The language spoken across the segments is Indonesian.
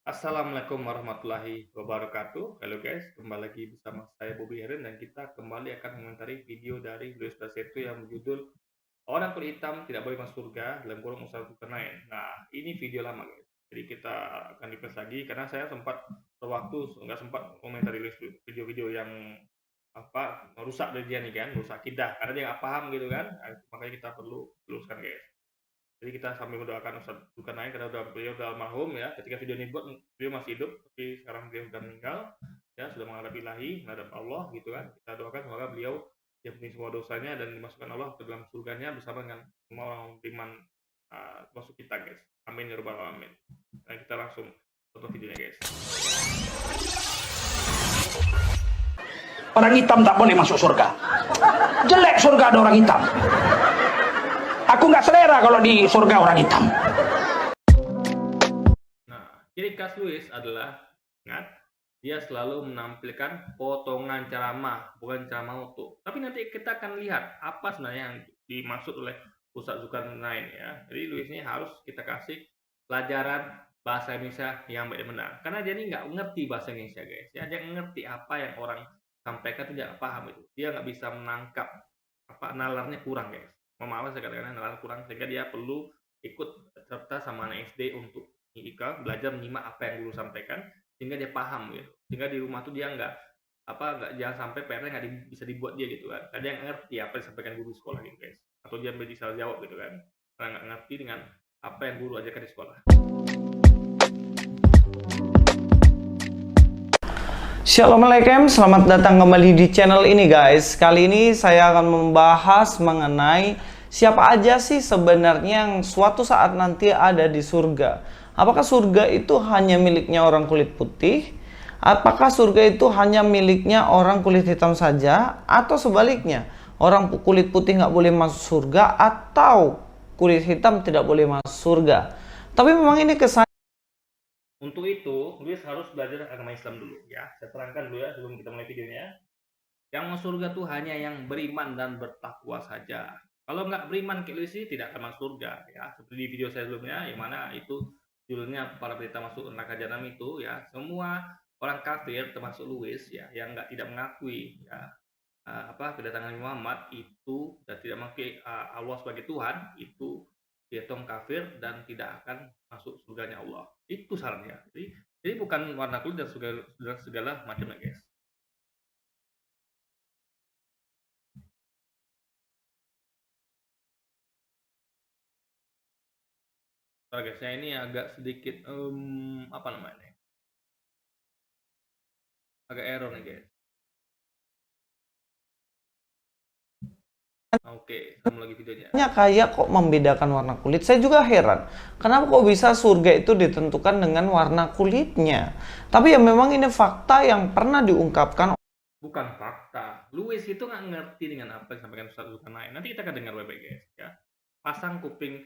Assalamualaikum warahmatullahi wabarakatuh. Halo guys, kembali lagi bersama saya Bobby Herin dan kita kembali akan mengomentari video dari Luis Daseto yang berjudul Orang Kulit Hitam Tidak Boleh Masuk Surga dalam kurung usaha Zulkarnain. Nah, ini video lama guys. Jadi kita akan request lagi karena saya sempat sewaktu nggak sempat komentari video-video yang merusak dari dia nih kan, merusak akidah karena dia nggak paham gitu kan. Nah, makanya kita perlu luruskan guys. Jadi kita sambil mendoakan Ustadz Zulkarnain karena beliau udah almarhum ya. Ketika video ini buat beliau masih hidup, tapi sekarang beliau sudah meninggal ya, sudah menghadap ilahi, menghadap Allah gitu kan. Kita doakan semoga beliau diampuni semua dosanya dan dimasukkan Allah ke dalam surganya bersama dengan semua orang beriman termasuk kita guys. Amin ya rabbal alamin. Dan kita langsung tonton videonya guys. Orang hitam tak boleh masuk surga. Jelek surga ada orang hitam. Aku nggak selera kalau di surga orang hitam. Nah, ciri khas Luis adalah ingat, dia selalu menampilkan potongan ceramah, bukan ceramah utuh. Tapi nanti kita akan lihat apa sebenarnya yang dimaksud oleh Ustadz Zulkarnain ya. Jadi Luis ini harus kita kasih pelajaran bahasa Indonesia yang baik dan benar. Karena dia ini nggak ngerti bahasa Indonesia guys. Ya, dia ngerti apa yang orang sampaikan, tidak paham itu. Dia nggak bisa menangkap nalarnya kurang guys. Maaf saya katakan nalar kurang sehingga dia perlu ikut serta sama anak SD untuk belajar menyimak apa yang guru sampaikan sehingga dia paham gitu. Sehingga di rumah tuh dia nggak jangan sampai PR-nya bisa dibuat dia gitu kan. Karena dia ngerti apa yang disampaikan guru sekolah gitu guys. Atau dia bisa jawab gitu kan. Karena nggak ngerti dengan apa yang guru ajarkan di sekolah. Assalamualaikum, selamat datang kembali di channel ini guys. Kali ini saya akan membahas mengenai siapa aja sih sebenarnya yang suatu saat nanti ada di surga. Apakah surga itu hanya miliknya orang kulit putih? Apakah surga itu hanya miliknya orang kulit hitam saja? Atau sebaliknya, orang kulit putih nggak boleh masuk surga atau kulit hitam tidak boleh masuk surga? Tapi memang ini kesan. Untuk itu, Luis harus belajar agama Islam dulu ya. Saya terangkan dulu ya sebelum kita mulai videonya. Yang masuk surga tuh hanya yang beriman dan bertakwa saja. Kalau nggak beriman kayak Luis ini tidak akan masuk surga ya. Seperti di video saya sebelumnya yang mana itu judulnya para berita masuk neraka jahanam itu ya. Semua orang kafir termasuk Luis ya yang tidak mengakui ya kedatangan Muhammad itu dan tidak mengakui Allah sebagai Tuhan itu dihitung kafir dan tidak akan masuk surganya Allah. Itu sarannya. Jadi bukan warna kulit dan segala macamnya guys. Sorry guys, saya ini agak sedikit apa namanya? Agak error nih guys. Oke, sambung lagi videonya. Kayak kok membedakan warna kulit. Saya juga heran. Kenapa kok bisa surga itu ditentukan dengan warna kulitnya? Tapi ya memang ini fakta yang pernah diungkapkan. Bukan fakta. Luis itu nggak ngerti dengan apa yang disampaikan Ustadz Zulkarnain. Nanti kita akan dengar baik-baik guys ya. Pasang kuping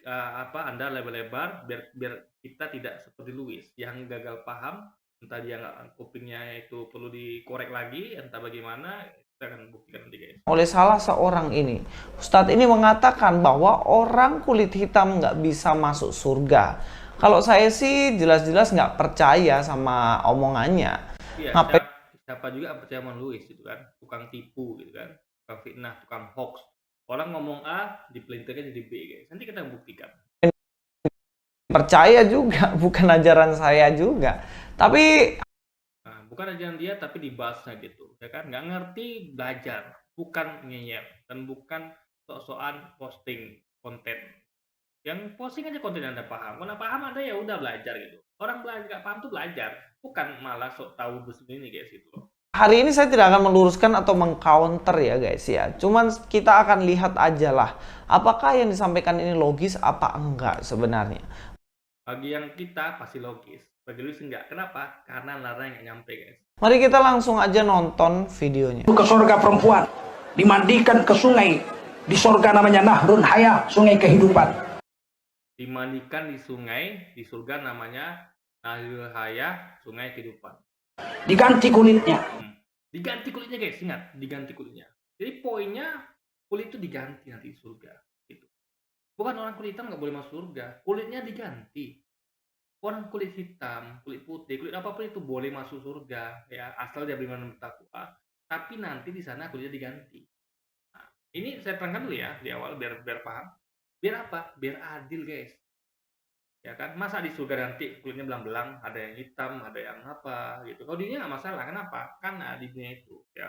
Anda lebar-lebar biar kita tidak seperti Luis yang gagal paham, entah dia kupingnya itu perlu dikorek lagi, entah bagaimana, kita akan buktikan nanti guys. Oleh salah seorang ini, Ustadz ini mengatakan bahwa orang kulit hitam nggak bisa masuk surga. Kalau saya sih jelas-jelas nggak percaya sama omongannya. Iya, Ngapain? siapa juga percaya sama Luis gitu kan, tukang tipu gitu kan, tukang fitnah, tukang hoax. Orang ngomong A, dipelintirnya jadi B guys. Nanti kita buktikan. Percaya juga, bukan ajaran saya juga. Tapi Nah, bukan ajaran dia tapi dibahasnya gitu, ya kan? Nggak ngerti belajar, bukan ngeyel dan bukan sok-sokan posting konten. Yang posting aja konten Anda paham. Kalau paham Anda ya udah belajar gitu. Orang belajar nggak paham tuh belajar, bukan malah sok tahu begini guys gitu loh. hari ini saya tidak akan meluruskan atau mengcounter ya guys ya. Cuman kita akan lihat aja lah. Apakah yang disampaikan ini logis apa enggak sebenarnya. Bagi yang kita pasti logis. Bagi lu enggak. Kenapa? Karena larang nggak nyampe guys. Mari kita langsung aja nonton videonya. Ke surga perempuan, dimandikan ke sungai. Di surga namanya Nahrun Hayah, sungai kehidupan. Dimandikan di sungai, di surga namanya Nahrul Hayah, sungai kehidupan. Diganti kulitnya. Diganti kulitnya guys, ingat, diganti kulitnya. Jadi poinnya kulit itu diganti nanti di surga gitu. Bukan orang kulit hitam nggak boleh masuk surga, kulitnya diganti. orang kulit hitam, kulit putih, kulit apapun itu boleh masuk surga ya, asal dia beriman dan bertakwa. Tapi nanti di sana kulitnya diganti. Nah, ini saya terangkan dulu ya di awal biar paham. Biar apa? Biar adil, guys. Ya kan? Masa di surga nanti kulitnya belang-belang, ada yang hitam, ada yang apa gitu. Kalau di dunia nggak masalah, kenapa? Karena di dunia itu ya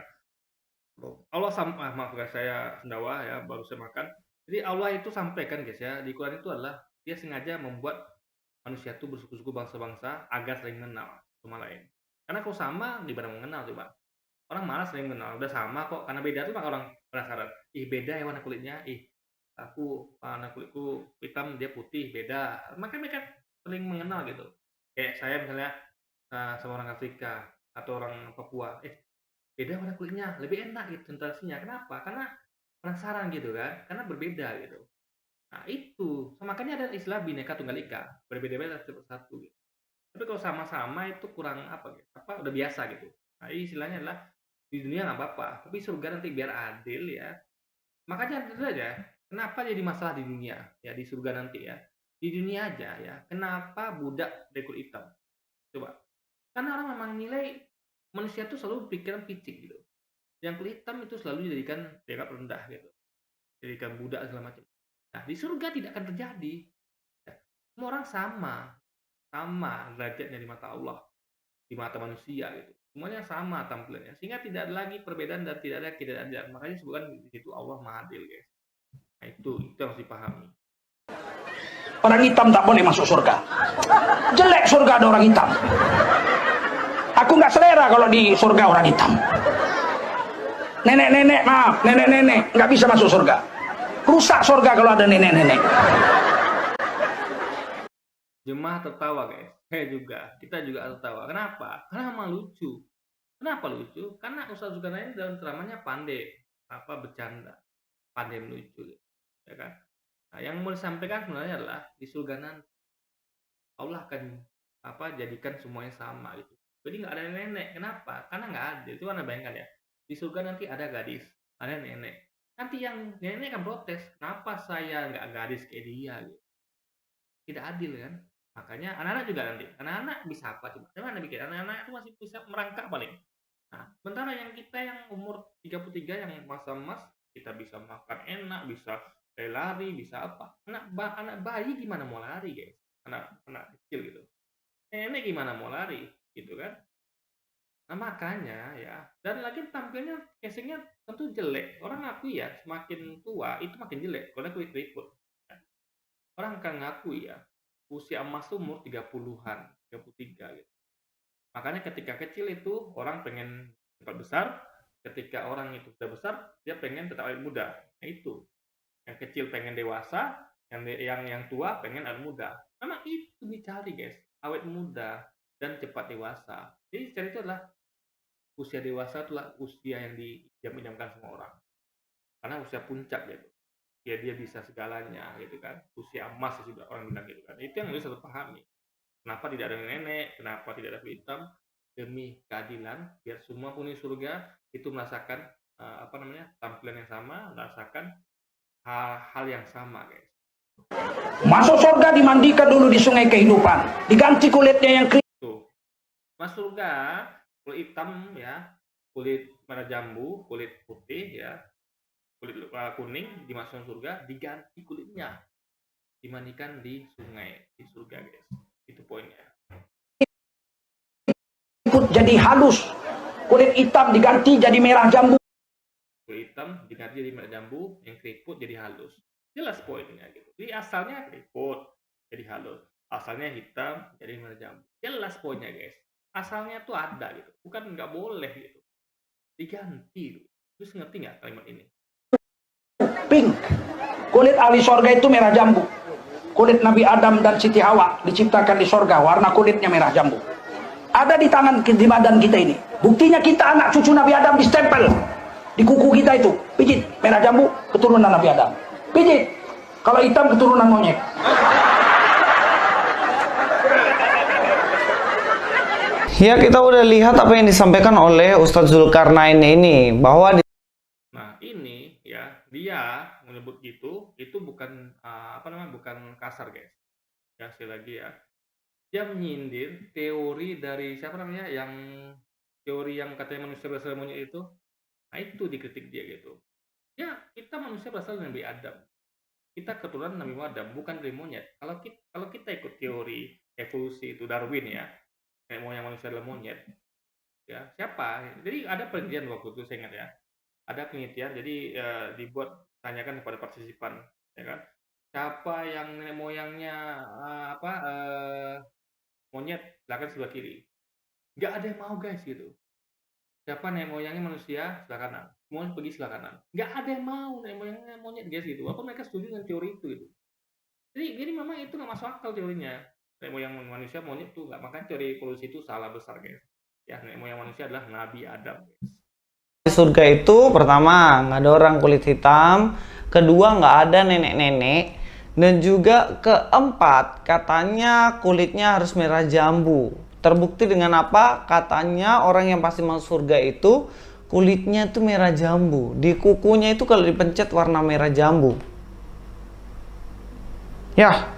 Allah maaf guys, saya sendawa ya, baru saya makan. Jadi Allah itu sampaikan guys ya, di Quran itu adalah dia sengaja membuat manusia itu bersuku-suku bangsa-bangsa agar saling mengenal sama lain. Karena kalau sama gimana mengenal coba? Orang malas saling mengenal, udah sama kok, karena beda tuh maka orang penasaran. Ih beda ya warna kulitnya, ih aku warna kulitku hitam dia putih beda. Makanya mereka saling mengenal gitu. Kayak saya misalnya sama orang Afrika atau orang Papua, beda warna kulitnya, lebih enak gitu sensasinya. Kenapa? Karena penasaran gitu kan, karena berbeda gitu. Nah itu, makanya ada istilah Bhinneka Tunggal Ika, berbeda-beda satu persatu gitu. Tapi kalau sama-sama itu kurang apa gitu, udah biasa gitu. Nah istilahnya adalah di dunia nggak apa-apa, tapi surga nanti biar adil ya. Makanya tentu saja, kenapa jadi masalah di dunia ya, di surga nanti ya. Di dunia aja ya, kenapa budak berkulit hitam? Coba. Karena orang memang nilai manusia itu selalu pikiran picik gitu. Yang kulit hitam itu selalu dijadikan dianggap rendah gitu. Jadikan budak segala macam. Nah, di surga tidak akan terjadi. Ya, semua orang sama derajatnya di mata Allah, di mata manusia gitu. Semuanya sama tampilannya, sehingga tidak ada lagi perbedaan dan tidak ada ketidakadilan. Makanya disebutkan di situ Allah Maha Adil, guys. Nah, itu harus dipahami. Orang hitam tak boleh masuk surga. Jelek surga ada orang hitam. Aku nggak selera kalau di surga orang hitam. Nenek-nenek, maaf, nenek-nenek nggak bisa masuk surga. Rusak surga kalau ada nenek-nenek. Jemaah tertawa, guys. Kita juga tertawa. Kenapa? Karena memang lucu. Kenapa lucu? Karena Ustaz Zulkarnain dalam ceramahnya pandai bercanda, pandai melucu, ya kan? Nah, yang mau disampaikan sebenarnya adalah di surga nanti Allah akan jadikan semuanya sama gitu. Jadi nggak ada nenek. Kenapa? Karena nggak ada. Itu Anda bayangkan ya. Di surga nanti ada gadis, ada nenek. Nanti yang nenek akan protes, kenapa saya nggak gadis kayak dia gitu. Tidak adil kan? Makanya anak-anak juga nanti. Anak-anak bisa apa coba? Coba Anda pikir, anak-anak itu masih bisa merangkak paling. Nah, sementara yang kita yang umur 33 yang masa emas, kita bisa makan enak, bisa lari, bisa apa. Anak bayi gimana mau lari, guys? Anak kecil gitu. Nenek gimana mau lari, gitu kan? Nah, makanya ya, dan lagi tampilnya casingnya tentu jelek. Orang ngaku ya, semakin tua itu makin jelek, karena kulit keriput. Orang akan ngaku ya, usia emas tuh umur 30-an, 33 gitu. Makanya ketika kecil itu orang pengen cepat besar, ketika orang itu sudah besar, dia pengen tetap awet muda. Nah itu. Yang kecil pengen dewasa, yang tua pengen awet muda. Memang itu dicari, guys. Awet muda dan cepat dewasa. Jadi secara itu adalah usia dewasa itulah usia yang diidam-idamkan semua orang. Karena usia puncak gitu. Ya dia bisa segalanya gitu kan. Usia emas sih orang bilang gitu kan. Itu yang harus kita pahami. Kenapa tidak ada nenek, kenapa tidak ada kulit hitam? Demi keadilan, biar semua penghuni surga itu merasakan tampilan yang sama, merasakan hal yang sama, guys. Masuk surga dimandikan dulu di sungai kehidupan, diganti kulitnya yang Tuh. Masuk surga, kulit hitam ya, kulit merah jambu, kulit putih ya, kulit kuning dimasukkan surga, diganti kulitnya, dimandikan di sungai di surga, guys. Itu poinnya. jadi halus, kulit hitam diganti jadi merah jambu. Kulit hitam diganti jadi merah jambu, yang keriput jadi halus. Jelas poinnya gitu. Jadi asalnya keriput jadi halus, asalnya hitam jadi merah jambu. Jelas poinnya, guys. Asalnya tuh ada gitu, bukan nggak boleh gitu. Diganti. Terus ngerti nggak kalimat ini? Pink. Kulit ahli sorga itu merah jambu. Kulit Nabi Adam dan Siti Hawa diciptakan di sorga, warna kulitnya merah jambu. Ada di tangan, di badan kita ini. Buktinya kita anak cucu Nabi Adam distempel di kuku kita itu. Pijit, merah jambu, keturunan Nabi Adam. Pijit, kalau hitam keturunan monyet. Ya, kita udah lihat apa yang disampaikan oleh Ustadz Zulkarnain ini, bahwa Nah, ini ya, dia menyebut gitu, itu bukan bukan kasar, guys. Ya, sekali lagi ya. dia menyindir teori dari siapa namanya, yang teori yang katanya manusia berasal dari monyet itu. Nah, itu dikritik dia gitu. Ya, kita manusia berasal dari Nabi Adam. Kita keturunan Nabi Adam, bukan dari monyet. Kalau kita ikut teori evolusi itu Darwin ya, nenek moyang manusia adalah monyet. Ya, siapa? Jadi ada penelitian waktu itu saya ingat ya. Ada penelitian jadi dibuat tanyakan kepada partisipan, ya kan. Siapa yang nenek moyangnya monyet, silakan sebelah kiri. Nggak ada yang mau guys gitu. Siapa nenek moyangnya manusia, sebelah kanan. Semua pergi sebelah kanan. Nggak ada yang mau nenek moyangnya monyet guys gitu. Walaupun mereka setuju dengan teori itu gitu. Jadi memang itu nggak masuk akal teorinya. Nenek moyang manusia monyet tuh nggak, makanya teori evolusi itu salah besar guys. Ya, nenek moyang manusia adalah Nabi Adam guys. Di surga itu pertama nggak ada orang kulit hitam, kedua nggak ada nenek-nenek, dan juga keempat katanya kulitnya harus merah jambu. Terbukti dengan apa? Katanya orang yang pasti masuk surga itu kulitnya itu merah jambu. Di kukunya itu kalau dipencet warna merah jambu. Ya,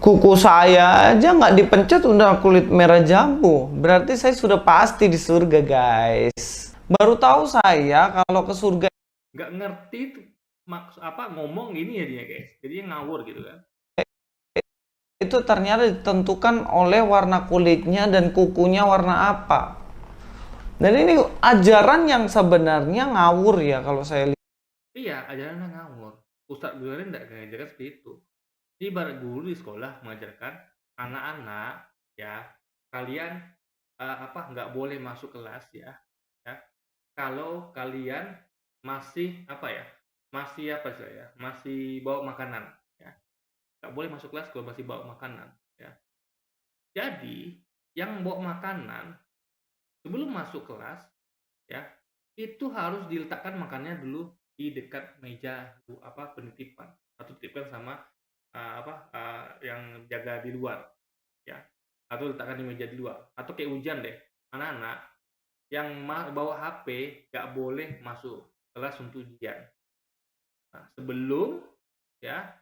kuku saya aja nggak dipencet udah kulit merah jambu. Berarti saya sudah pasti di surga guys. Baru tahu saya kalau ke surga Nggak ngerti tuh ngomong gini ya dia guys. Jadi ngawur gitu kan. itu ternyata ditentukan oleh warna kulitnya dan kukunya warna apa. Dan ini ajaran yang sebenarnya ngawur ya kalau saya lihat. Iya, ajarannya ngawur. Ustadz Gunawan nggak ngajarkan seperti itu. Jadi ibarat guru di sekolah mengajarkan anak-anak ya, kalian nggak boleh masuk kelas ya, kalau kalian masih masih bawa makanan ya, nggak boleh masuk kelas kalau masih bawa makanan ya. Jadi yang bawa makanan sebelum masuk kelas ya, itu harus diletakkan makannya dulu di dekat meja penitipan, atau titipkan sama yang jaga di luar ya, atau letakkan di meja di luar, atau kayak hujan deh, anak-anak yang bawa HP nggak boleh masuk kelas untuk ujian. Nah, sebelum ya,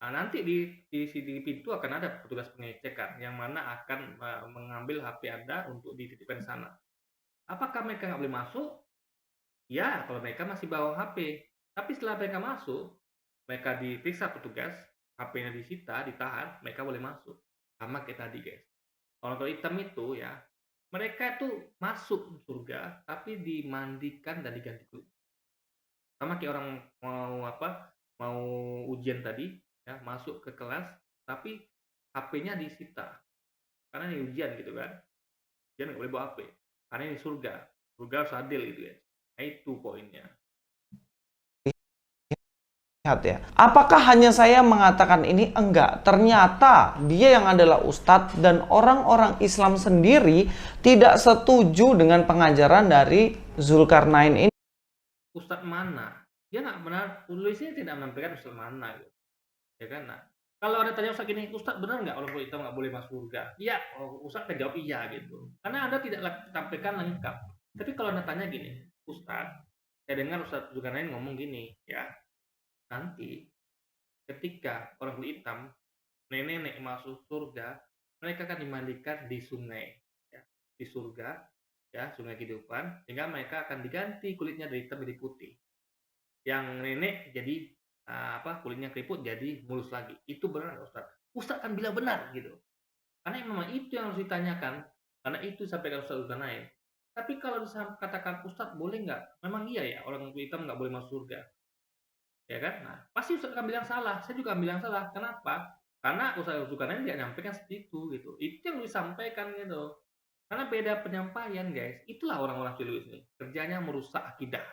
nanti di pintu akan ada petugas pengecekan yang mana akan mengambil HP Anda untuk dititipkan di sana. Apakah mereka nggak boleh masuk? Ya, kalau mereka masih bawa HP. Tapi setelah mereka masuk, mereka diperiksa petugas, HP-nya disita, ditahan, mereka boleh masuk. Sama kayak tadi guys. Orang kulit hitam itu ya, mereka itu masuk surga, tapi dimandikan dan diganti kulit. Sama kayak orang mau ujian tadi, ya, masuk ke kelas, tapi HP-nya disita. Karena ini ujian gitu kan. Ujian nggak boleh bawa HP. Karena ini surga. Surga harus adil gitu ya. Nah, itu poinnya. Ya. Apakah hanya saya mengatakan ini? Enggak. Ternyata dia yang adalah ustadz dan orang-orang Islam sendiri tidak setuju dengan pengajaran dari Zulkarnain ini. Ustadz mana? Dia nggak benar, tulisnya tidak menampilkan ustadz mana gitu. Ya kan? Nah, kalau ada tanya ustadz gini, ustadz benar nggak orang kulit hitam nggak boleh masuk surga? Iya, ustadz jawab iya gitu. Karena Anda tidak tampilkan lengkap. Tapi kalau Anda tanya gini, ustadz, saya dengar ustadz Zulkarnain ngomong gini, ya. Nanti ketika orang kulit hitam, nenek-nenek masuk surga, mereka akan dimandikan di sungai ya, di surga ya, sungai kehidupan, sehingga mereka akan diganti kulitnya dari hitam jadi putih. Yang nenek jadi kulitnya keriput jadi mulus lagi. Itu benar Ustaz? Ustaz kan bilang benar gitu. Karena memang itu yang harus ditanyakan, karena itu sampaikan Ustaz Zulkarnain. Tapi kalau katakan Ustaz boleh nggak? Memang iya ya orang kulit hitam nggak boleh masuk surga. Ya kan? Nah, pasti Ustaz akan bilang salah. Saya juga akan bilang salah. Kenapa? Karena Ustaz Zulkarnain tidak nyampaikan seperti itu gitu. Itu yang disampaikan gitu. Karena beda penyampaian guys. Itulah orang-orang Ciluis ini. Kerjanya merusak akidah.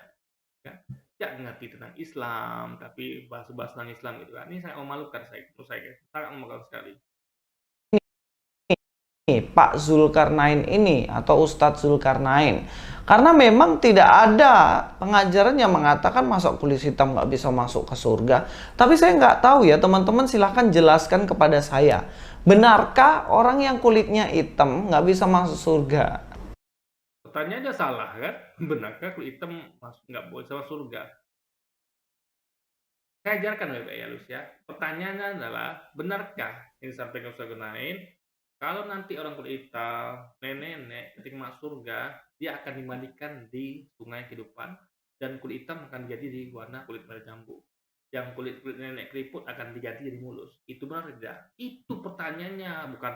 Ya. Tidak ngerti tentang Islam, tapi bahas-bahas tentang Islam gitu kan. Ini sangat memalukan menurut saya guys. Sangat memalukan sekali. Pak Zulkarnain ini atau Ustadz Zulkarnain, karena memang tidak ada pengajaran yang mengatakan masuk kulit hitam nggak bisa masuk ke surga. Tapi saya nggak tahu ya, teman-teman silahkan jelaskan kepada saya, benarkah orang yang kulitnya hitam nggak bisa masuk surga? Pertanyaannya salah kan? Benarkah kulit hitam nggak boleh masuk surga? Saya ajarkan baik-baik ya, Lus, ya. Pertanyaannya adalah, benarkah yang disampaikan Ustaz Gunain, kalau nanti orang kulit hitam, nenek-nenek ketika masuk surga, dia akan dimandikan di sungai kehidupan dan kulit hitam akan diganti di warna kulit merah jambu. Yang kulit nenek keriput akan diganti jadi mulus. Itu benar tidak? Itu pertanyaannya, bukan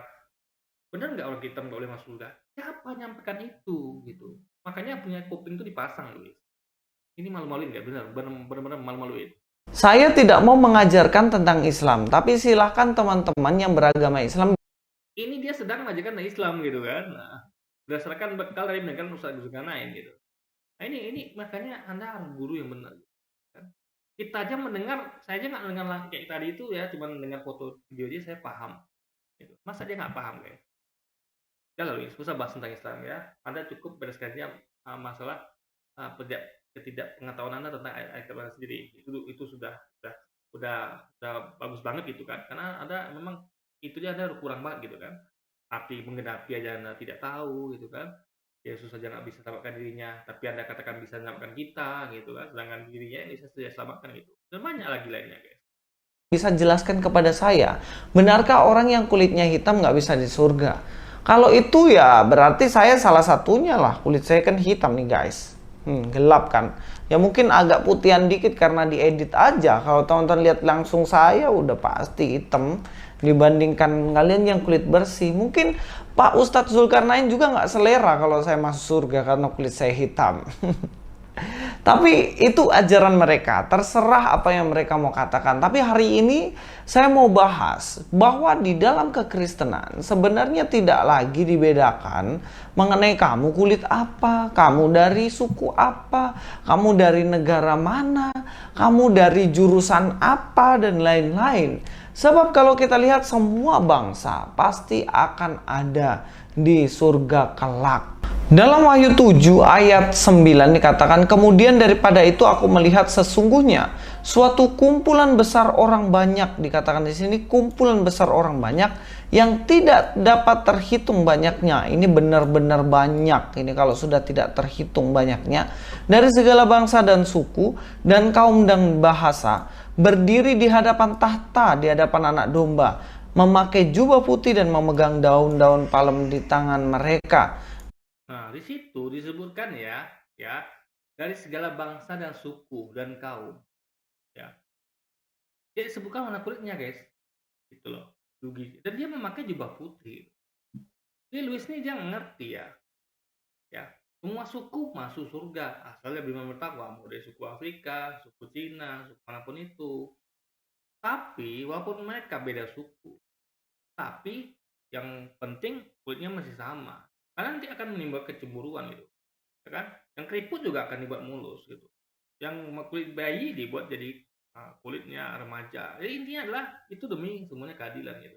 benar nggak orang hitam nggak boleh masuk surga? Siapa nyampaikan itu gitu? Makanya punya kuping itu dipasang, Luis. Ini malu-maluin nggak? Benar-benar malu-maluin. Saya tidak mau mengajarkan tentang Islam, tapi silahkan teman-teman yang beragama Islam. Ini dia sedang mengajarkan Islam gitu kan. Nah, berdasarkan bekal dari mendengarkan Ustaz Zulkarnain gitu. Nah ini makanya Anda harus guru yang benar. Kan. Kita aja mendengar, saya aja nggak mendengar kayak tadi itu ya, cuma mendengar foto video dia saya paham. Gitu. Masa dia nggak paham guys? Ya lalu susah bahas tentang Islam ya. Anda cukup bereskannya masalah ketidakpengetahuan Anda tentang ayat Al-Quran sendiri. Itu sudah bagus banget gitu kan. Karena Anda memang itu dia Anda kurang banget gitu kan. Arti menggenapi aja Anda tidak tahu gitu kan. Yesus saja nggak bisa selamatkan dirinya, tapi Anda katakan bisa selamatkan kita gitu kan. Sedangkan dirinya ini bisa selamatkan gitu. Dan banyak lagi lainnya guys. Bisa jelaskan kepada saya, benarkah orang yang kulitnya hitam nggak bisa di surga? Kalau itu ya berarti saya salah satunya lah. Kulit saya kan hitam nih guys. Gelap kan. Ya mungkin agak putihan dikit karena diedit aja. Kalau teman-teman lihat langsung saya udah pasti hitam dibandingkan kalian yang kulit bersih. Mungkin Pak Ustadz Zulkarnain juga nggak selera kalau saya masuk surga karena kulit saya hitam. Tapi itu ajaran mereka, terserah apa yang mereka mau katakan. Tapi hari ini saya mau bahas bahwa di dalam kekristenan sebenarnya tidak lagi dibedakan mengenai kamu kulit apa, kamu dari suku apa, kamu dari negara mana, kamu dari jurusan apa, dan lain-lain. Sebab kalau kita lihat semua bangsa pasti akan ada di surga kelak. Dalam Wahyu 7 ayat 9 dikatakan, kemudian daripada itu aku melihat sesungguhnya suatu kumpulan besar orang banyak, dikatakan di sini kumpulan besar orang banyak yang tidak dapat terhitung banyaknya. Ini benar-benar banyak. Ini kalau sudah tidak terhitung banyaknya, dari segala bangsa dan suku dan kaum dan bahasa, berdiri di hadapan tahta, di hadapan Anak Domba, memakai jubah putih dan memegang daun-daun palem di tangan mereka. Nah, di situ disebutkan ya, dari segala bangsa dan suku dan kaum, ya. Dia disebutkan warna kulitnya, guys. Gitu loh. Dan dia memakai jubah putih. Jadi Luis ini dia ngerti ya. Ya, semua suku masuk surga asal dia beriman bertakwa, mau dari suku Afrika, suku Cina, suku manapun itu. Tapi walaupun mereka beda suku, tapi yang penting kulitnya masih sama. Karena nanti akan menimbulkan kecemburuan gitu, ya kan? Yang keriput juga akan dibuat mulus gitu. Yang kulit bayi dibuat jadi kulitnya remaja. Jadi intinya adalah itu demi semuanya keadilan gitu.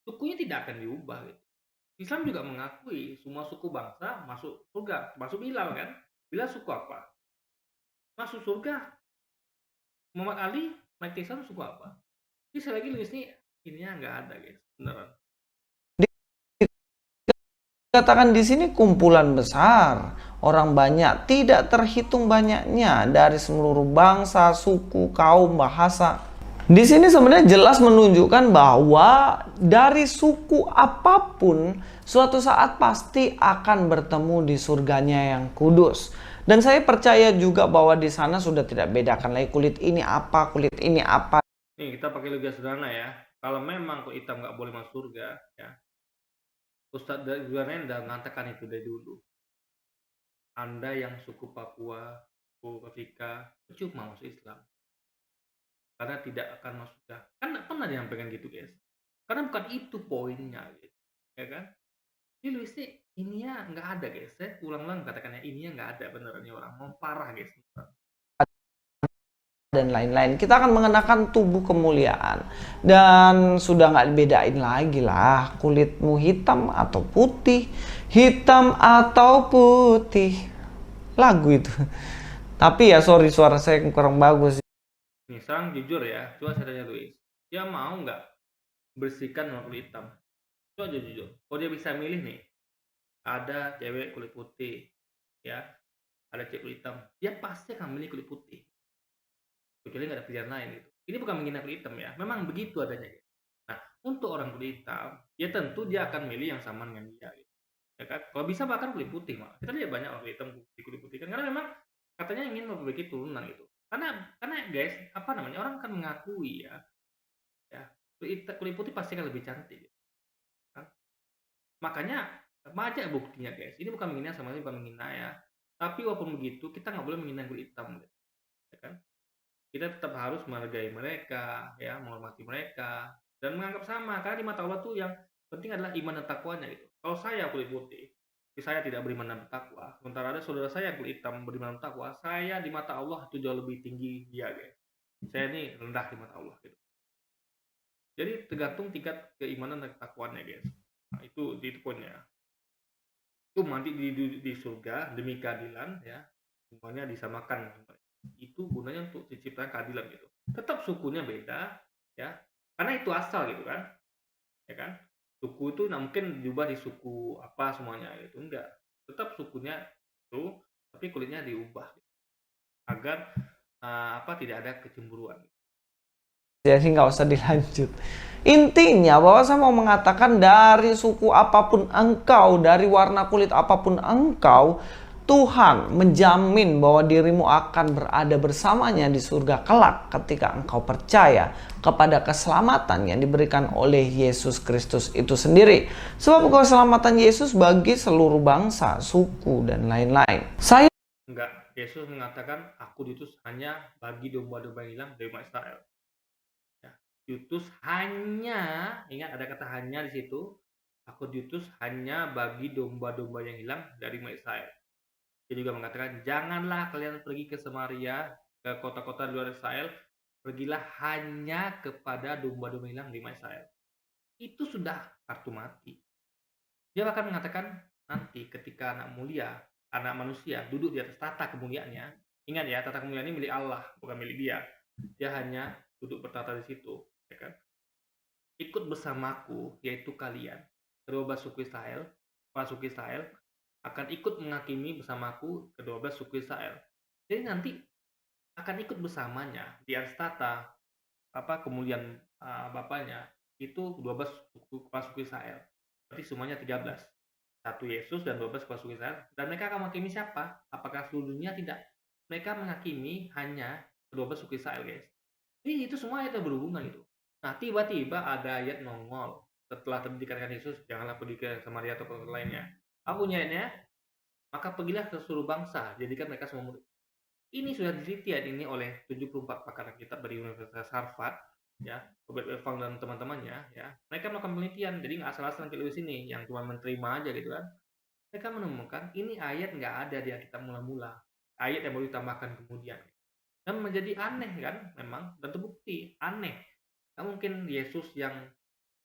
Sukunya tidak akan diubah gitu. Islam juga mengakui semua suku bangsa masuk surga, masuk Bilal kan? Bilal suku apa? Masuk surga. Muhammad Ali, Mike Tyson suku apa? Jadi sekali lagi Luis ininya nggak ada guys, beneran. Dikatakan di sini kumpulan besar, orang banyak, tidak terhitung banyaknya dari seluruh bangsa, suku, kaum, bahasa. Di sini sebenarnya jelas menunjukkan bahwa dari suku apapun suatu saat pasti akan bertemu di surganya yang kudus. Dan saya percaya juga bahwa di sana sudah tidak bedakan lagi kulit ini apa, kulit ini apa. Nih kita pakai logika sederhana ya. Kalau memang kulit hitam nggak boleh masuk surga, ya Ustadz Zulkarnain udah mengatakan itu dari dulu. Anda yang suku Papua, suku Afrika, cuma masuk Islam. Karena tidak akan masuk surga. Kan nggak pernah disampaikan gitu guys. Karena bukan itu poinnya gitu. Ya kan? Ini Luis ininya nggak ada guys. Saya ulang-ulang katakannya ininya nggak ada beneran ini orang. Mau parah guys. Dan lain-lain. Kita akan mengenakan tubuh kemuliaan. Dan sudah nggak bedain lagi lah. Kulitmu hitam atau putih. Hitam atau putih. Lagu itu. Tapi ya sorry suara saya kurang bagus. Nih sekarang jujur ya. Coba saya tanya Luis. Dia mau nggak bersihkan warna kulit hitam? Coba aja jujur. Kalau dia bisa milih nih. Ada cewek kulit putih. Ya. Ada cewek kulit hitam. Dia pasti akan milih kulit putih. Kecuali nggak ada pilihan lain gitu. Ini bukan menghina kulit hitam ya, memang begitu adanya. Nah, untuk orang kulit hitam, ya tentu dia akan milih yang sama dengan dia. Ya kan? Kalau bisa bahkan kulit putih malah. Kita lihat banyak orang kulit hitam kulit putih kan, karena memang katanya ingin memperbaiki turunan gitu. Karena guys, apa namanya, orang akan mengakui ya kulit putih pasti akan lebih cantik. Kan? Makanya banyak buktinya guys. Ini bukan menghina sama sekali, bukan menghina ya. Tapi walaupun begitu, kita nggak boleh menghina kulit hitam, ya kan? Kita tetap harus menghargai mereka, ya, menghormati mereka, dan menganggap sama. Karena di mata Allah tuh yang penting adalah iman dan takwanya gitu. Kalau saya kulit putih, saya tidak beriman dan bertakwa, sementara ada saudara saya kulit hitam beriman dan bertakwa, saya di mata Allah itu jauh lebih tinggi dia, guys. Saya ini rendah di mata Allah gitu. Jadi tergantung tingkat keimanan dan ketakwanya, guys. Nah, itu poinnya. Itu nanti di surga demi keadilan, ya, semuanya disamakan. Itu gunanya untuk diciptakan keadilan gitu. Tetap sukunya beda, ya, karena itu asal gitu kan, ya kan. Suku itu nggak mungkin diubah di suku apa semuanya gitu, enggak. Tetap sukunya itu, tapi kulitnya diubah agar tidak ada kecemburuan. Jadi nggak usah dilanjut. Intinya bahwa saya mau mengatakan dari suku apapun engkau, dari warna kulit apapun engkau, Tuhan menjamin bahwa dirimu akan berada bersamanya di surga kelak ketika engkau percaya kepada keselamatan yang diberikan oleh Yesus Kristus itu sendiri. Sebab keselamatan Yesus bagi seluruh bangsa, suku, dan lain-lain. Enggak, Yesus mengatakan, aku diutus hanya bagi domba-domba yang hilang dari umat Israel. Ya, diutus hanya, ingat ada kata hanya di situ, aku diutus hanya bagi domba-domba yang hilang dari umat Israel. Dia juga mengatakan, janganlah kalian pergi ke Samaria, ke kota-kota di luar Israel, pergilah hanya kepada domba-domba hilang di Israel. Itu sudah kartu mati. Dia bahkan mengatakan, nanti ketika anak manusia duduk di atas tata kemuliaannya, ingat ya, tata kemuliaan ini milik Allah, bukan milik dia. Dia hanya duduk bertata di situ, ya kan? Ikut bersamaku, yaitu kalian, kedua suku Israel, akan ikut menghakimi bersamaku ke-12 suku Israel. Jadi nanti akan ikut bersamanya di astata kemuliaan Bapaknya itu 12 suku Israel. Berarti semuanya 13. Satu Yesus dan 12 suku Israel. Dan mereka akan menghakimi siapa? Apakah seluruh dunia? Tidak. Mereka menghakimi hanya ke-12 suku Israel, guys. Jadi itu semua itu berhubungan itu. Nah, tiba-tiba ada ayat nongol setelah tadi dikatakan Yesus, janganlah pergi ke Samaria atau ke lainnya. Apa bunyinya? Maka pergilah ke seluruh bangsa, jadikan mereka semua murid. Ini sudah diteliti ini oleh 74 pakar kitab dari Universitas Harvard, ya, Robert Evang dan teman-temannya, ya. Mereka melakukan penelitian, jadi nggak asal-asalan kayak sini yang cuma menerima aja gitu kan. Mereka menemukan ini ayat nggak ada di Alkitab mula-mula, ayat yang baru ditambahkan kemudian. Dan menjadi aneh kan, memang, dan terbukti aneh. Nggak mungkin Yesus yang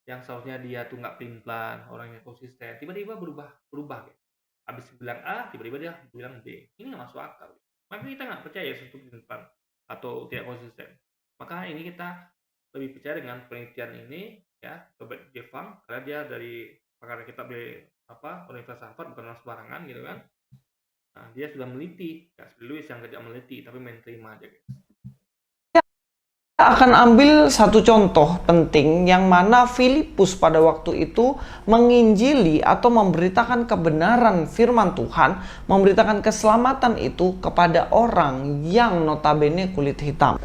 seharusnya dia tuh nggak pelin-pelan, orangnya konsisten, tiba-tiba berubah gitu. Habis bilang A, tiba-tiba dia bilang B. Ini nggak masuk akal. Maka kita nggak percaya Yesus itu pelin-pelan atau tidak konsisten. Maka ini kita lebih percaya dengan penelitian ini, ya, Robert Evang, karena dia dari pakar kitab di Universitas Harvard, bukan sembarangan gitu kan. Nah, dia sudah meneliti, nggak seperti Louis yang tidak meneliti, tapi main terima aja guys. Kita akan ambil satu contoh penting yang mana Filipus pada waktu itu menginjili atau memberitakan kebenaran firman Tuhan, memberitakan keselamatan itu kepada orang yang notabene kulit hitam.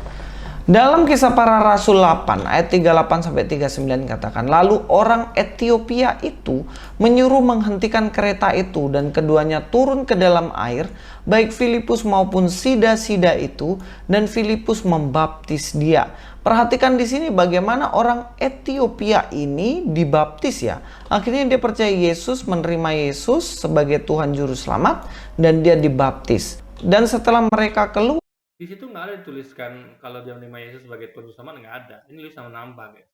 Dalam Kisah Para Rasul 8 ayat 38-39 katakan, lalu orang Etiopia itu menyuruh menghentikan kereta itu dan keduanya turun ke dalam air, baik Filipus maupun sida-sida itu, dan Filipus membaptis dia. Perhatikan di sini bagaimana orang Etiopia ini dibaptis ya. Akhirnya dia percaya Yesus, menerima Yesus sebagai Tuhan Juru Selamat, dan dia dibaptis. Dan setelah mereka keluar, di situ nggak ada dituliskan kalau dia menerima Yesus sebagai Tuhan sama, nggak ada. Ini tulis sama nambah, guys.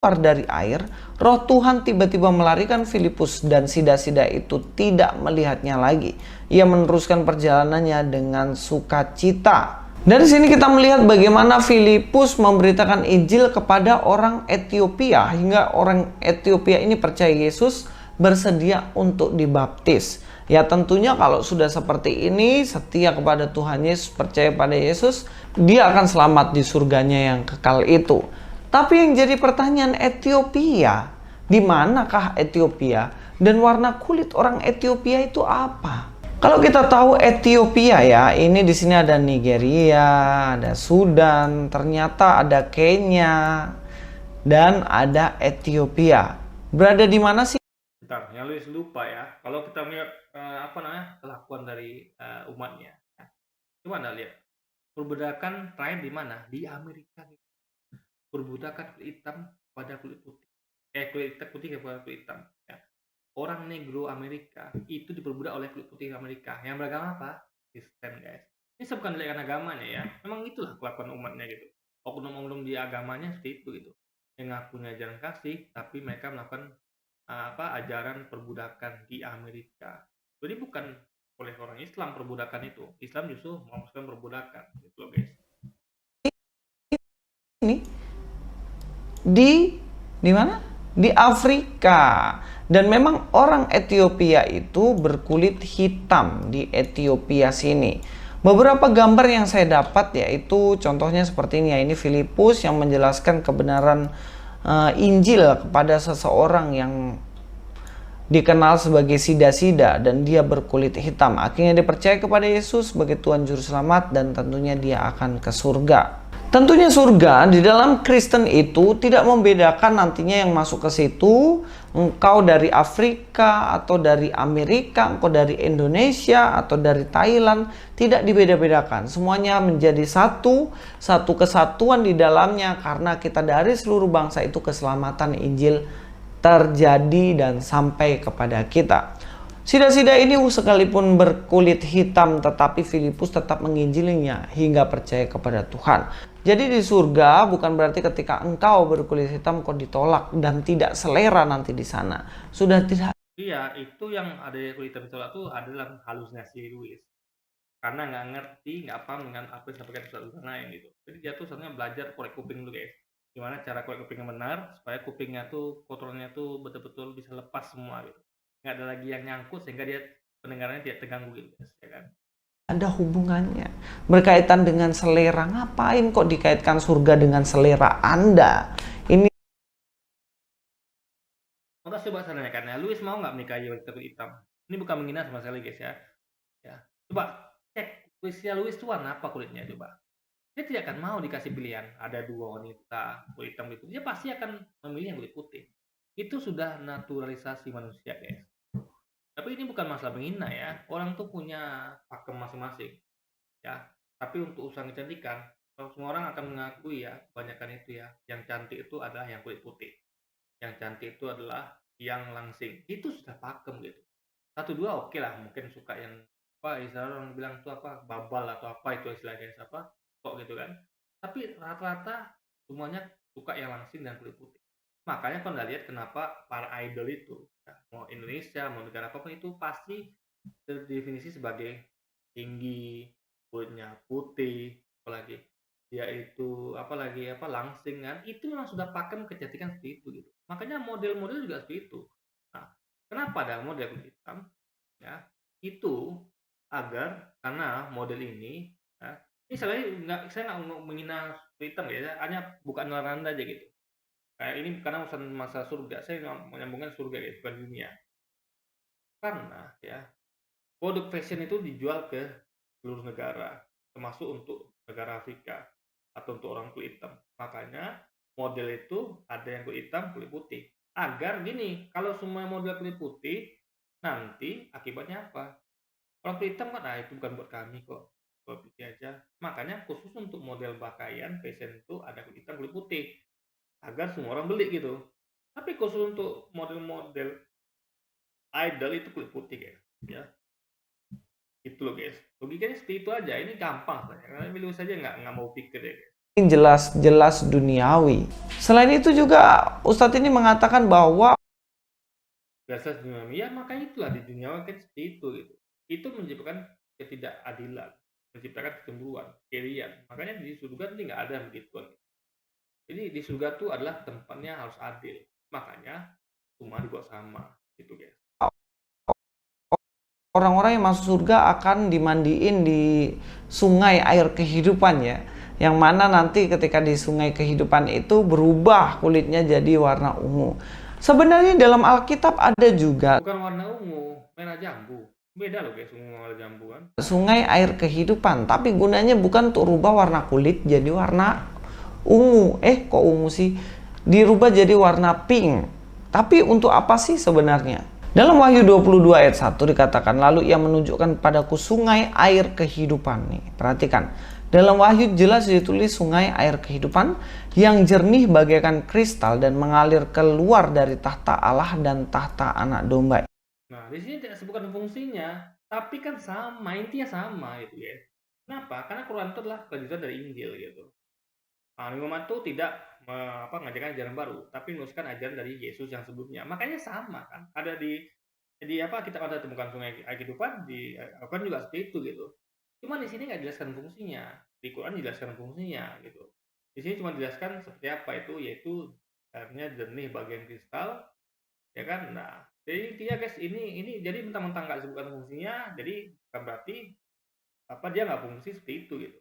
Keluar dari air, Roh Tuhan tiba-tiba melarikan Filipus dan sida-sida itu tidak melihatnya lagi. Ia meneruskan perjalanannya dengan sukacita. Dari sini kita melihat bagaimana Filipus memberitakan Injil kepada orang Etiopia hingga orang Etiopia ini percaya Yesus bersedia untuk dibaptis. Ya tentunya kalau sudah seperti ini, setia kepada Tuhan Yesus, percaya pada Yesus, dia akan selamat di surganya yang kekal itu. Tapi yang jadi pertanyaan, Ethiopia, di manakah Ethiopia? Dan warna kulit orang Ethiopia itu apa? Kalau kita tahu Ethiopia ya, ini di sini ada Nigeria, ada Sudan, ternyata ada Kenya, dan ada Ethiopia. Berada di mana sih? Bentar, yang Luis lupa ya. Kalau kita melihat kelakuan dari umatnya, ya. Coba Anda lihat perbudakan terakhir di mana? Di Amerika. Perbudakan kulit hitam pada kulit putih. Kulit putih kepada kulit hitam. Ya. Orang negro Amerika itu diperbudak oleh kulit putih Amerika yang beragama apa? Kristen, guys. Ini bukan dari agamanya ya, memang itulah kelakuan umatnya gitu. Oknum-oknum di agamanya seperti itu gitu, yang ngakunya ajaran kasih tapi mereka melakukan ajaran perbudakan di Amerika. Jadi bukan oleh orang Islam perbudakan itu, Islam justru memasukkan perbudakan gitu loh guys. Ini di mana? Di Afrika. Dan memang orang Ethiopia itu berkulit hitam di Ethiopia sini. Beberapa gambar yang saya dapat yaitu contohnya seperti ini ya. Ini Filipus yang menjelaskan kebenaran Injil kepada seseorang yang dikenal sebagai Sida-Sida dan dia berkulit hitam. Akhirnya dia percaya kepada Yesus sebagai Tuhan Juru Selamat dan tentunya dia akan ke surga. Tentunya surga di dalam Kristen itu tidak membedakan nantinya yang masuk ke situ, engkau dari Afrika atau dari Amerika, engkau dari Indonesia atau dari Thailand, tidak dibeda-bedakan. Semuanya menjadi satu kesatuan di dalamnya karena kita dari seluruh bangsa itu keselamatan Injil terjadi dan sampai kepada kita. Sida-sida ini sekalipun berkulit hitam tetapi Filipus tetap menginjilinya hingga percaya kepada Tuhan. Jadi di surga bukan berarti ketika engkau berkulit hitam kau ditolak dan tidak selera nanti di sana. Sudah tidak. Iya, itu yang ada kulit hitam ditolak itu adalah halusinasi Luis. Karena nggak ngerti, nggak paham dengan apa yang disampaikan Ustaz lain gitu. Jadi dia tuh sebenarnya belajar korek kuping dulu guys. Gimana cara korek kuping yang benar supaya kupingnya tuh kotorannya tuh betul-betul bisa lepas semua gitu. Nggak ada lagi yang nyangkut sehingga dia pendengarannya tidak terganggu gitu guys, ya kan. Ada hubungannya berkaitan dengan selera. Ngapain kok dikaitkan surga dengan selera Anda? Ini Maka coba saya tanyakan ya, Luis mau nggak menikahi wanita kulit hitam? Ini bukan menghina sama sekali guys ya. Ya, coba cek Luis itu warna apa kulitnya coba. Dia tidak akan mau dikasih pilihan. Ada dua wanita kulit hitam itu, dia pasti akan memilih yang kulit putih. Itu sudah naturalisasi manusia guys. Tapi ini bukan masalah menghina ya. Orang tuh punya pakem masing-masing. Ya. Tapi untuk urusan kecantikan, semua orang akan mengakui ya, kebanyakan itu ya, yang cantik itu adalah yang kulit putih. Yang cantik itu adalah yang langsing. Itu sudah pakem gitu. Satu dua oke lah, mungkin suka yang apa istilah orang bilang itu apa babal atau apa itu istilahnya apa kok gitu kan. Tapi rata-rata semuanya suka yang langsing dan kulit putih. Makanya kalau lihat kenapa para idol itu ya, mau Indonesia mau negara apapun itu pasti terdefinisi sebagai tinggi, kulitnya putih, apalagi dia itu apalagi apa langsing kan itu memang sudah pakem kecantikan seperti itu gitu. Makanya model-model juga seperti itu. Nah, kenapa ada model kulit hitam? Ya, itu agar karena model ini ya, ini saya nggak mau menghina kulit hitam ya, hanya bukan naranda aja gitu. Kayak ini karena urusan masa surga, saya menyambungkan surga ya, bukan dunia. Karena ya, produk fashion itu dijual ke seluruh negara, termasuk untuk negara Afrika atau untuk orang kulit hitam. Makanya model itu ada yang kulit hitam, kulit putih. Agar gini, kalau semua model kulit putih, nanti akibatnya apa? Orang kulit hitam kan, itu bukan buat kami kok. Kulit putih aja. Makanya khusus untuk model pakaian fashion itu ada kulit hitam, kulit putih. Agar semua orang beli gitu. Tapi khusus untuk model-model idol itu kulit putih ya. Itu loh guys. Logikanya seperti itu aja. Ini gampang karena Luis saja nggak mau pikir ya guys. ini jelas-jelas duniawi. Selain itu juga Ustadz ini mengatakan bahwa Jelas duniawi ya makanya itulah di dunia kan seperti itu gitu. Itu menciptakan ketidakadilan, menciptakan kecemburuan, kirian. Makanya di surga nanti nggak ada begituan. Jadi di surga tuh adalah tempatnya harus adil. Makanya semua dibuat sama. gitu guys. Orang-orang yang masuk surga akan dimandiin di sungai air kehidupan ya. Yang mana nanti ketika di sungai kehidupan itu berubah kulitnya jadi warna ungu. Sebenarnya dalam Alkitab ada juga Bukan warna ungu, merah jambu. Beda loh guys, ungu sama jambu kan. sungai air kehidupan, tapi gunanya bukan untuk rubah warna kulit jadi warna ungu. Kok ungu sih? Dirubah jadi warna pink. Tapi untuk apa sih sebenarnya? Dalam Wahyu 22 ayat 1 dikatakan, lalu ia menunjukkan padaku sungai air kehidupan. Nih, perhatikan. Dalam Wahyu jelas ditulis sungai air kehidupan yang jernih bagaikan kristal dan mengalir keluar dari tahta Allah dan tahta anak domba. Nah, di sini tidak sebutkan fungsinya, tapi kan sama, intinya sama gitu ya. Kenapa? Karena Quran itu adalah kelanjutan dari Injil gitu. Muhammad itu tidak mengajarkan ajaran baru, tapi meneruskan ajaran dari Yesus yang sebelumnya. Makanya sama kan. Ada di apa kita ada temukan sungai air kehidupan di Al-Quran juga seperti itu gitu. Cuma di sini nggak jelaskan fungsinya. Di Quran dijelaskan fungsinya gitu. Di sini cuma dijelaskan seperti apa itu, yaitu airnya jernih bagian kristal, ya kan. Nah, jadi dia guys ini jadi mentang-mentang nggak disebutkan fungsinya, jadi bukan berarti apa dia nggak fungsi seperti itu gitu.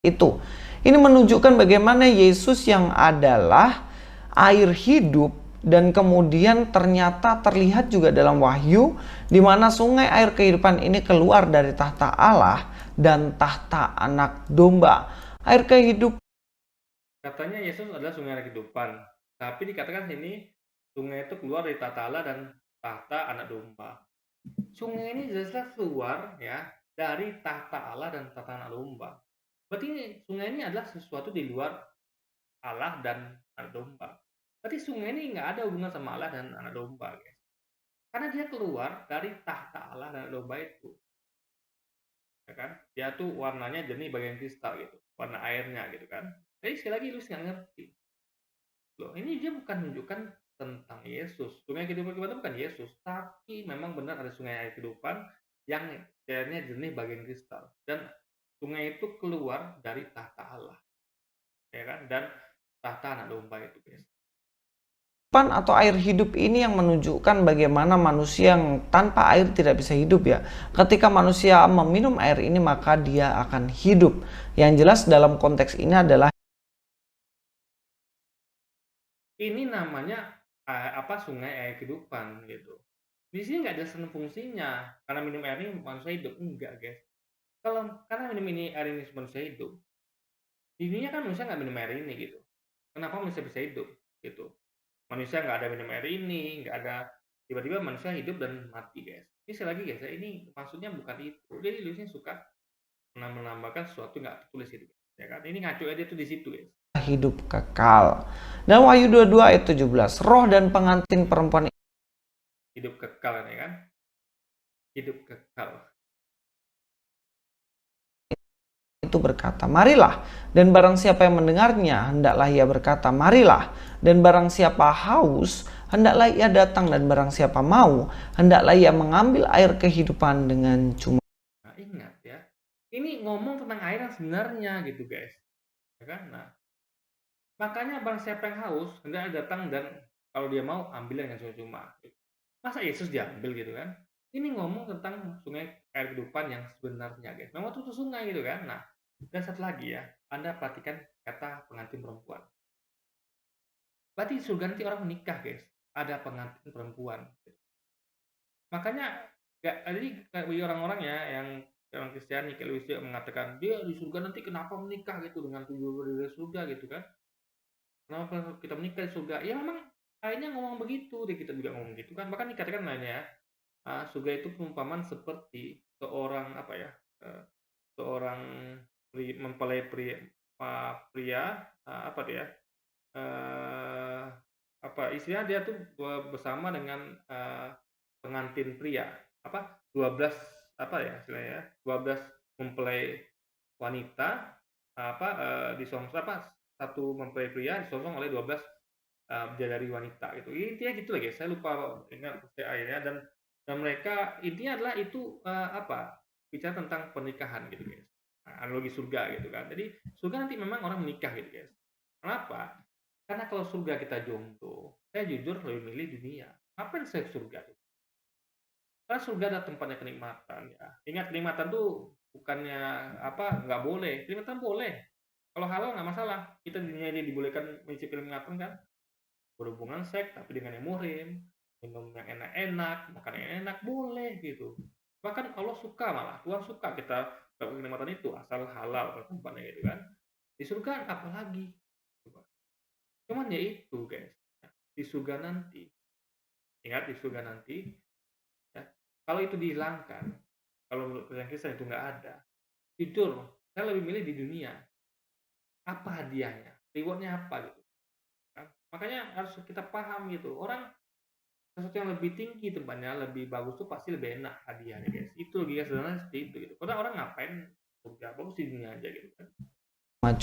Itu. Ini menunjukkan bagaimana Yesus yang adalah air hidup dan kemudian ternyata terlihat juga dalam Wahyu di mana sungai air kehidupan ini keluar dari tahta Allah dan tahta anak domba. Air kehidupan Katanya Yesus adalah sungai air kehidupan, tapi dikatakan sini sungai itu keluar dari tahta Allah dan tahta anak domba. Sungai ini jelas keluar ya dari tahta Allah dan tahta anak domba. Berarti sungai ini adalah sesuatu di luar Allah dan anak domba. Berarti sungai ini nggak ada hubungan sama Allah dan anak domba, guys. Karena dia keluar dari tahta Allah dan anak domba itu. Ya kan? Dia tuh warnanya jernih bagian kristal gitu. Warna airnya gitu kan. Jadi sekali lagi lu nggak ngerti. Loh, ini dia bukan menunjukkan tentang Yesus. Sungai kehidupan itu bukan Yesus, tapi memang benar ada sungai air kehidupan yang airnya jernih bagian kristal. Dan sungai itu keluar dari tahta Allah, ya kan, dan tahta anak domba itu guys. atau air hidup ini yang menunjukkan bagaimana manusia yang tanpa air tidak bisa hidup ya. Ketika manusia meminum air ini maka dia akan hidup. Yang jelas dalam konteks ini adalah Ini namanya sungai air kehidupan gitu. Di sini nggak jelas fungsinya. Karena minum air ini manusia hidup, enggak guys. Karena minum ini air ini manusia hidup. Di dunia kan manusia nggak minum air ini gitu. Kenapa manusia bisa hidup gitu? Manusia nggak ada minum air ini, nggak ada tiba-tiba manusia hidup dan mati guys. Ini sekali lagi guys, ini maksudnya bukan itu. Jadi Luisnya suka menambahkan sesuatu nggak tertulis itu, ya kan? Ini ngaco aja tuh di situ guys. hidup kekal. Dan Wahyu 22 ayat 17, roh dan pengantin perempuan Hidup kekal ya kan? Hidup kekal. itu berkata, marilah. Dan barang siapa yang mendengarnya, hendaklah ia berkata, marilah. Dan barang siapa haus, hendaklah ia datang. Dan barang siapa mau, hendaklah ia mengambil air kehidupan dengan cuma. Nah, ingat ya. Ini ngomong tentang air yang sebenarnya gitu guys. Ya kan? Nah, makanya barang siapa yang haus, hendaknya datang dan kalau dia mau ambil dengan cuma-cuma. Masa Yesus diambil gitu kan? Ini ngomong tentang sungai air kehidupan yang sebenarnya guys. Memang itu sungai gitu kan? Nah, dan satu lagi ya, Anda perhatikan kata pengantin perempuan. Berarti surga nanti orang menikah guys. Ada pengantin perempuan. Makanya jadi bagi orang-orang ya yang orang Kristiani kayak Luis mengatakan dia di surga nanti kenapa menikah gitu dengan tujuh dari surga gitu kan? Kenapa kita menikah di surga? Ya memang akhirnya ngomong begitu, deh kita juga ngomong gitu kan. Bahkan dikatakan lainnya surga itu perumpamaan seperti seorang apa ya? Seorang mempelai pria apa dia? Apa istilahnya dia tuh bersama dengan pengantin pria apa 12 apa ya istilahnya 12 mempelai wanita apa disongsong apa satu mempelai pria disongsong oleh 12 bidadari wanita gitu. Intinya gitu lah guys. Saya lupa ingat akhirnya dan mereka intinya adalah itu apa bicara tentang pernikahan gitu guys. Analogi surga gitu kan. Jadi surga nanti memang orang menikah gitu guys. Kenapa? Karena kalau surga kita jomblo, saya jujur lebih milih dunia. Ngapain saya ke surga? Karena surga ada tempatnya kenikmatan ya. Ingat kenikmatan tuh bukannya apa nggak boleh, kenikmatan boleh. Kalau halal nggak masalah. Kita di dunia ini dibolehkan mencicipi kenikmatan kan, berhubungan seks tapi dengan yang muhrim, minum yang enak-enak, makan yang enak boleh gitu. Bahkan Allah suka, malah Tuhan suka kita dapat kenikmatan itu asal halal tempatnya gitu kan. Di surga apalagi? Cuman ya itu guys, di surga nanti, ingat di surga nanti, ya, kalau itu dihilangkan, kalau menurut Kristen Kristen itu nggak ada, jujur, saya lebih milih di dunia. Apa hadiahnya? Rewardnya apa gitu? Kan? Makanya harus kita paham gitu. Orang sesuatu yang lebih tinggi tempatnya, lebih bagus tuh pasti lebih enak hadiahnya guys. Itu logika sederhana seperti itu gitu. Karena orang ngapain surga? Bagus di dunia aja gitu kan.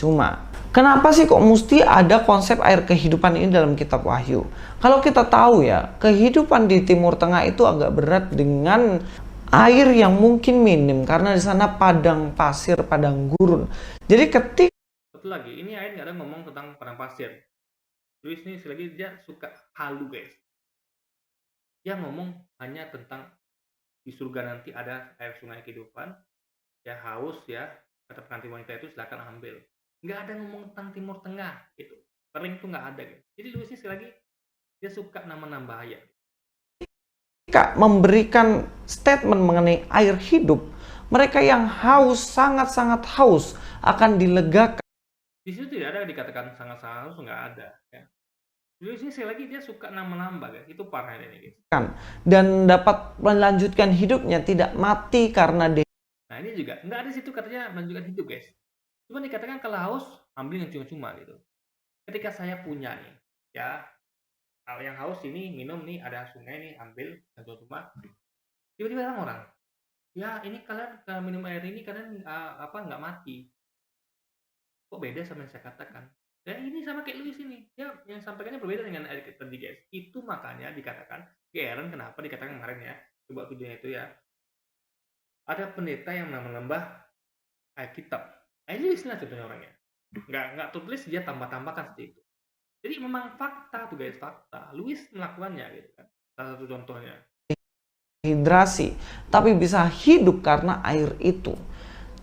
Cuma, kenapa sih kok mesti ada konsep air kehidupan ini dalam kitab Wahyu? Kalau kita tahu ya, kehidupan di Timur Tengah itu agak berat dengan air yang mungkin minim karena di sana padang pasir, padang gurun. Jadi ketika Satu lagi, ini ayat nggak ada ngomong tentang padang pasir. Luis ini selagi dia suka halu guys. Dia ngomong hanya tentang di surga nanti ada air sungai kehidupan. Ya haus ya, kata pengantin wanita itu silakan ambil. Nggak ada ngomong tentang Timur Tengah gitu. Kering tuh nggak ada gitu. Jadi Luis ini sekali lagi dia suka nama-nambah ayat. memberikan statement mengenai air hidup, mereka yang haus, sangat-sangat haus, akan dilegakan. Di situ tidak ada dikatakan sangat-sangat haus, nggak ada. Ya. Luis ini sekali lagi dia suka nama-nambah guys. Itu parah ini guys. Dan dapat melanjutkan hidupnya, tidak mati karena Nah ini juga nggak ada situ katanya melanjutkan hidup guys. Cuma dikatakan kalau haus ambil yang cuma-cuma gitu. Ketika saya punya nih, ya kalau yang haus ini minum nih ada sungai nih ambil yang cuma-cuma. Tiba-tiba orang, ya ini kalian minum air ini kalian nggak mati. Kok beda sama yang saya katakan? Dan ini sama kayak Luis ini, ya yang sampaikannya berbeda dengan air tadi guys. Itu makanya dikatakan, Karen kenapa dikatakan kemarin ya, coba tujuannya itu ya. Ada pendeta yang menambah ayat kitab. Luis lah contohnya orangnya. Nggak tertulis dia tambah-tambahkan seperti itu. Jadi memang fakta tuh guys, fakta. Luis melakukannya gitu kan. Salah satu contohnya. Hidrasi, tapi bisa hidup karena air itu.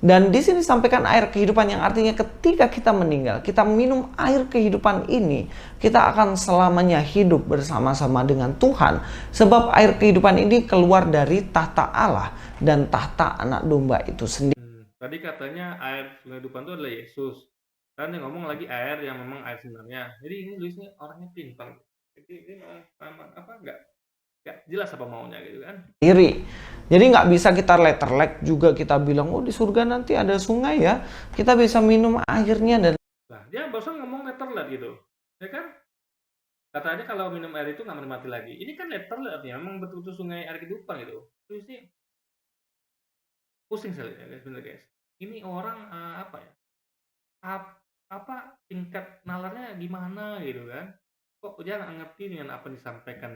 Dan di sini sampaikan air kehidupan yang artinya ketika kita meninggal, kita minum air kehidupan ini, kita akan selamanya hidup bersama-sama dengan Tuhan. Sebab air kehidupan ini keluar dari tahta Allah dan tahta anak domba itu sendiri. Tadi katanya air kehidupan itu adalah Yesus. Kan yang ngomong lagi air yang memang air sebenarnya. Jadi ini Luisnya orangnya pintar. Jadi ini nggak jelas apa maunya gitu kan. Jadi nggak bisa kita letterlek juga kita bilang, oh di surga nanti ada sungai ya, kita bisa minum airnya. Dan nah, dia barusan ngomong letterlek gitu, ya kan? Katanya kalau minum air itu nggak mati lagi. Ini kan letterlek artinya memang betul-betul sungai air kehidupan gitu. Terus sih pusing sekali ya guys, bener guys. Ini orang tingkat nalarnya gimana gitu kan? Kok dia nggak ngerti dengan apa yang disampaikan?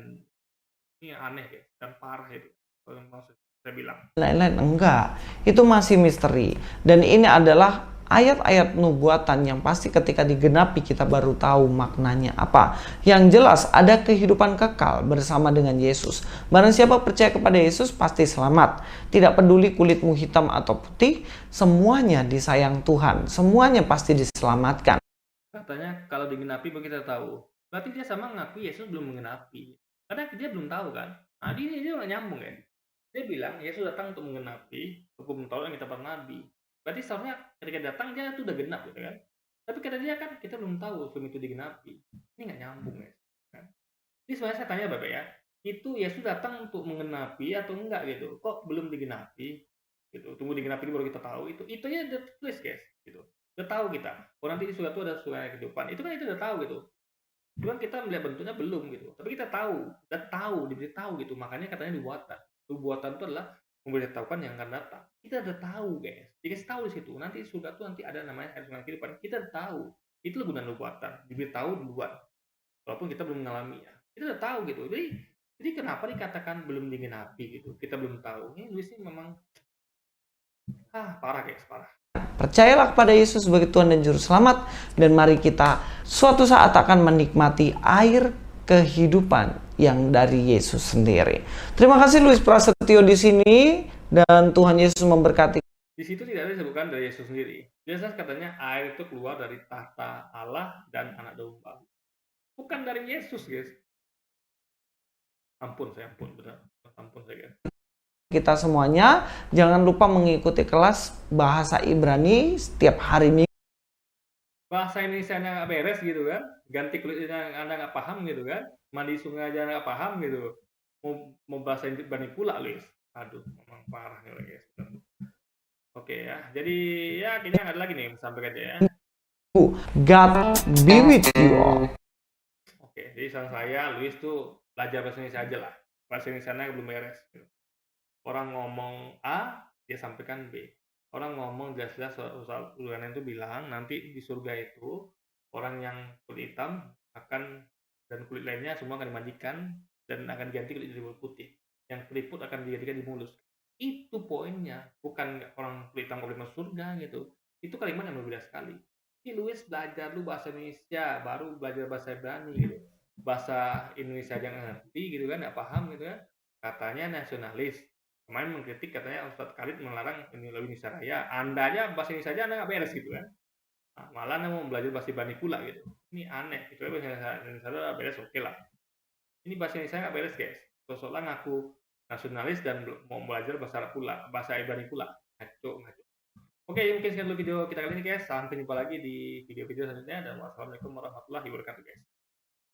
Ini aneh ya dan parah itu. Kalau maksud saya bilang. Lain-lain enggak, itu masih misteri. Dan ini adalah ayat-ayat nubuatan yang pasti ketika digenapi kita baru tahu maknanya apa. Yang jelas ada kehidupan kekal bersama dengan Yesus. Barang siapa percaya kepada Yesus pasti selamat. Tidak peduli kulitmu hitam atau putih, semuanya disayang Tuhan. Semuanya pasti diselamatkan. Katanya kalau digenapi baru kita tahu. Berarti dia sama ngaku Yesus belum menggenapi. Karena dia belum tahu kan. Nah dia nggak nyambung kan. Dia bilang Yesus datang untuk menggenapi hukum Taurat yang kita para nabi. Berarti seharusnya ketika datang dia itu udah genap gitu kan. Tapi kata dia kan kita belum tahu hukum itu digenapi. Ini nggak nyambung ya. Kan? Jadi sebenarnya saya tanya Bapak ya, itu Yesus datang untuk menggenapi atau enggak gitu? Kok belum digenapi? Gitu. Tunggu digenapi baru kita tahu itu. Itu aja udah tulis guys. Gitu. Udah tahu kita. Oh nanti di surga itu ada sungai kehidupan. Itu kan itu udah tahu gitu. Cuman kita melihat bentuknya belum gitu. Tapi kita tahu, diberitahu gitu. Makanya katanya nubuatan. Nubuatan itu adalah memberitahukan yang akan datang. Kita udah tahu guys. Dikasih tahu di situ. Nanti surga itu nanti ada namanya air sungai kehidupan. Kita udah tahu. Itu gunanya nubuatan. Diberitahu duluan. Walaupun kita belum mengalaminya. Kita udah tahu gitu. Jadi kenapa dikatakan belum digenapi gitu? Kita belum tahu. Ini Luis ini memang parah guys, parah. Percayalah kepada Yesus sebagai Tuhan dan Juru Selamat, dan mari kita suatu saat akan menikmati air kehidupan yang dari Yesus sendiri. Terima kasih Luis Prasetyo di sini, dan Tuhan Yesus memberkati. Di situ tidak ada disebutkan dari Yesus sendiri. Jelas katanya air itu keluar dari tahta Allah dan anak domba. Bukan dari Yesus, guys. Ampun, benar. Ampun saya, guys. Kita semuanya jangan lupa mengikuti kelas bahasa Ibrani setiap hari Minggu. Bahasa Indonesia-nya nggak beres gitu kan, ganti kulitnya Anda nggak paham gitu kan, mandi sungai aja nggak paham gitu, mau bahasa Ibrani pula, Luis. Aduh, memang parah nih, guys. Oke ya, jadi ya kayaknya ada lagi nih yang sampaikan aja ya. God be with you all. Oke, jadi saran saya, Luis tuh belajar bahasa Indonesia aja lah. Bahasa Indonesia-nya belum beres. Gitu. Orang ngomong A, dia sampaikan B. Orang ngomong jelas-jelas soal itu bilang nanti di surga itu orang yang kulit hitam akan dan kulit lainnya semua akan dimandikan dan akan diganti kulit jadi putih. Yang keriput akan dijadikan di mulus. Itu poinnya, bukan orang kulit hitam boleh masuk surga gitu. Itu kalimat yang berbeda sekali. Ini Luis belajar lu bahasa Indonesia, baru belajar bahasa Ibrani gitu. Bahasa Indonesia aja nggak ngerti gitu kan, nggak paham gitu kan. Katanya nasionalis. Kemarin mengkritik katanya Ustadz Khalid melarang Indonesia Raya. Anda aja bahasa Indonesia aja Anda nggak beres gitu kan. Nah, malah Anda mau belajar bahasa Ibrani pula gitu. Ini aneh. Itu bahasa Indonesia udah beres oke lah. Ini bahasa Indonesia nggak beres guys. Soalnya ngaku nasionalis dan mau belajar bahasa Arab pula, bahasa Ibrani pula. Ngaco. Oke, mungkin sekian dulu video kita kali ini guys. Sampai jumpa lagi di video-video selanjutnya dan wassalamualaikum warahmatullahi wabarakatuh guys.